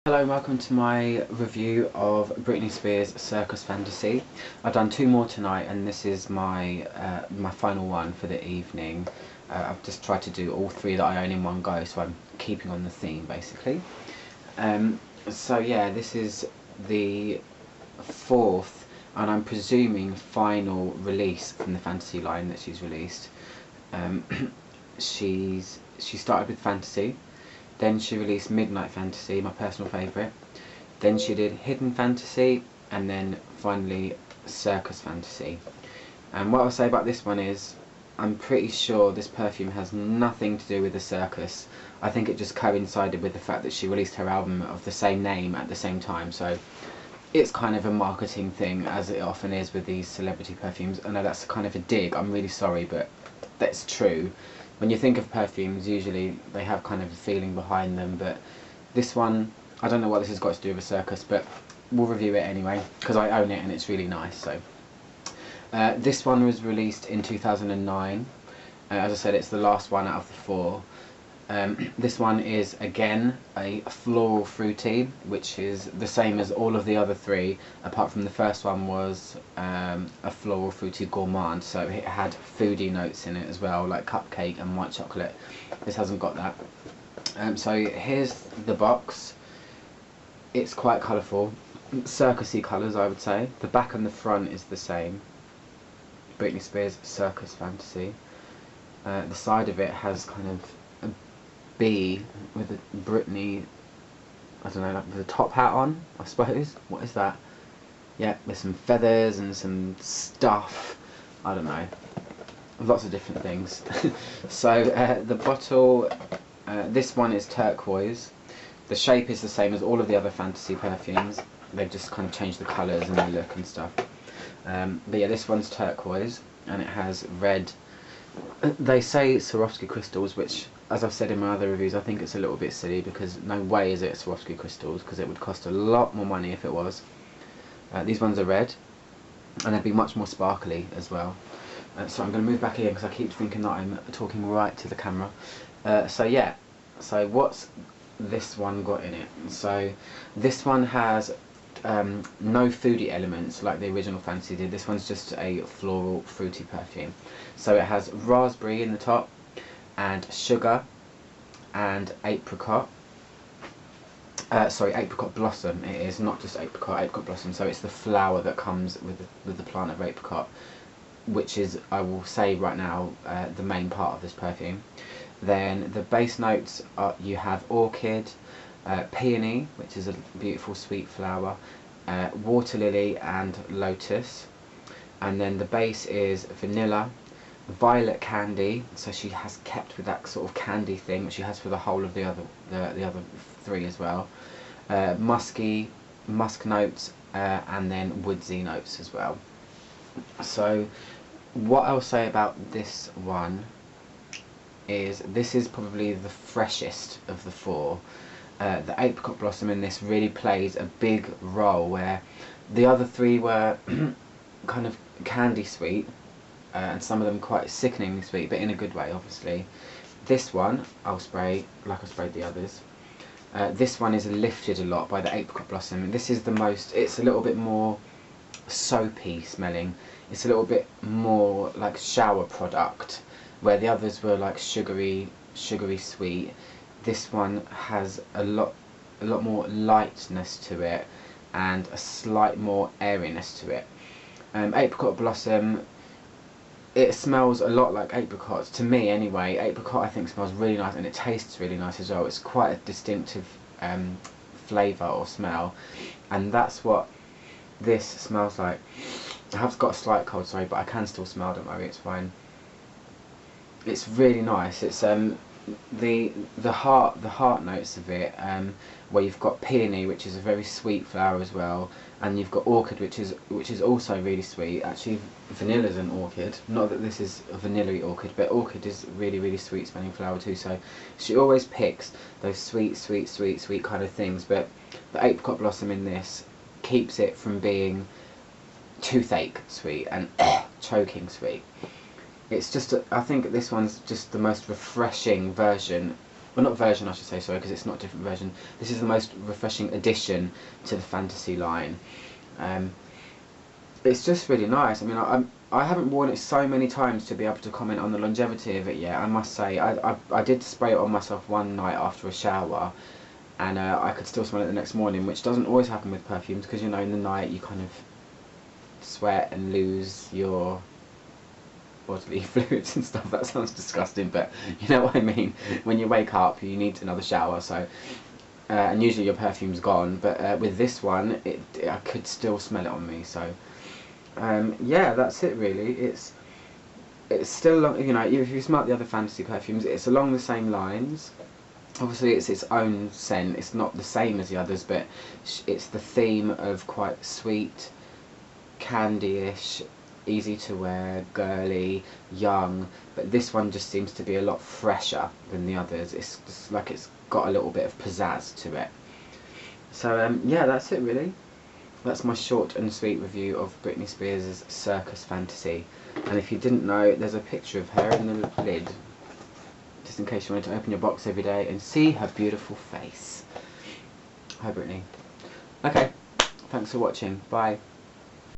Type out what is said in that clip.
Hello and welcome to my review of Britney Spears' Circus Fantasy. I've done two more tonight and this is my my final one for the evening. I've just tried to do all three that I own in one go, so I'm keeping on the theme basically. So yeah, this is the fourth and I'm presuming final release from the fantasy line that she's released. She started with Fantasy. Then she released Midnight Fantasy, my personal favourite. Then she did Hidden Fantasy, and then finally Circus Fantasy. And what I'll say about this one is, I'm pretty sure this perfume has nothing to do with the circus. I think it just coincided with the fact that she released her album of the same name at the same time. So it's kind of a marketing thing, as it often is with these celebrity perfumes. I know that's kind of a dig, I'm really sorry, but that's true. When you think of perfumes, usually they have kind of a feeling behind them, but this one, I don't know what this has got to do with a circus, but we'll review it anyway, because I own it and it's really nice. So this one was released in 2009. As I said, it's the last one out of the four. This one is again a floral fruity, which is the same as all of the other three, apart from the first one was a floral fruity gourmand, so it had foodie notes in it as well, like cupcake and white chocolate. This hasn't got that. So here's the box. It's quite colourful, circusy colours I would say. The back and the front is the same. Britney Spears Circus Fantasy. The side of it has kind of a bee with a Britney, I don't know, like with a top hat on, I suppose. What is that? Yeah, there's some feathers and some stuff. I don't know. Lots of different things. So the bottle, this one is turquoise. The shape is the same as all of the other fantasy perfumes. They've just kind of changed the colours and the look and stuff. But yeah, this one's turquoise and it has red. They say Swarovski crystals, which, as I've said in my other reviews, I think it's a little bit silly because no way is it Swarovski crystals, because it would cost a lot more money if it was. These ones are red and they'd be much more sparkly as well. So I'm going to move back in because I keep thinking that I'm talking right to the camera. So yeah, so what's this one got in it? So this one has no foodie elements like the original Fantasy did. This one's just a floral fruity perfume. So it has raspberry in the top and sugar and apricot. Sorry, apricot blossom it is, not just apricot blossom. So it's the flower that comes with the plant of apricot, which is, I will say right now, the main part of this perfume. Then the base notes are, you have orchid, peony, which is a beautiful sweet flower, water lily and lotus, and then the base is vanilla, violet candy, so she has kept with that sort of candy thing which she has for the whole of the other three as well, musky musk notes, and then woodsy notes as well. So what I'll say about this one is this is probably the freshest of the four. The Apricot Blossom in this really plays a big role, where the other three were kind of candy sweet, and some of them quite sickeningly sweet, but in a good way obviously. This one I'll spray like I sprayed the others. This one is lifted a lot by the Apricot Blossom. This is the most, it's a little bit more soapy smelling. It's a little bit more like shower product, where the others were like sugary sweet. This one has a lot more lightness to it and a slight more airiness to it. Apricot Blossom, it smells a lot like apricots, to me anyway. Apricot I think smells really nice and it tastes really nice as well. It's quite a distinctive flavour or smell, and that's what this smells like. I have got a slight cold, sorry, but I can still smell, don't worry, it's fine. It's really nice. It's the heart notes of it, where you've got peony, which is a very sweet flower as well, and you've got orchid, which is also really sweet. Actually, vanilla's an orchid. Not that this is a vanilla-y orchid, but orchid is really sweet smelling flower too. So she always picks those sweet kind of things. But the Apricot Blossom in this keeps it from being toothache sweet and choking sweet. It's just, I think this one's just the most refreshing version well, not version I should say, sorry, because it's not a different version. This is the most refreshing addition to the Fantasy line. It's just really nice. I mean, I haven't worn it so many times to be able to comment on the longevity of it yet. I must say, I did spray it on myself one night after a shower, and I could still smell it the next morning, which doesn't always happen with perfumes, because you know, in the night you kind of sweat and lose your bodily fluids and stuff. That sounds disgusting, but you know what I mean. When you wake up, you need another shower, so and usually your perfume's gone, but with this one, I could still smell it on me. So yeah, that's it really. It's still along, you know, if you smell the other Fantasy perfumes, it's along the same lines. Obviously it's its own scent, it's not the same as the others, but it's the theme of quite sweet, candy-ish, easy to wear, girly, young, but this one just seems to be a lot fresher than the others. It's just like it's got a little bit of pizzazz to it. So yeah, that's it really. That's my short and sweet review of Britney Spears' Circus Fantasy. And if you didn't know, there's a picture of her in the lid, just in case you wanted to open your box every day and see her beautiful face. Hi Britney. Okay, thanks for watching. Bye.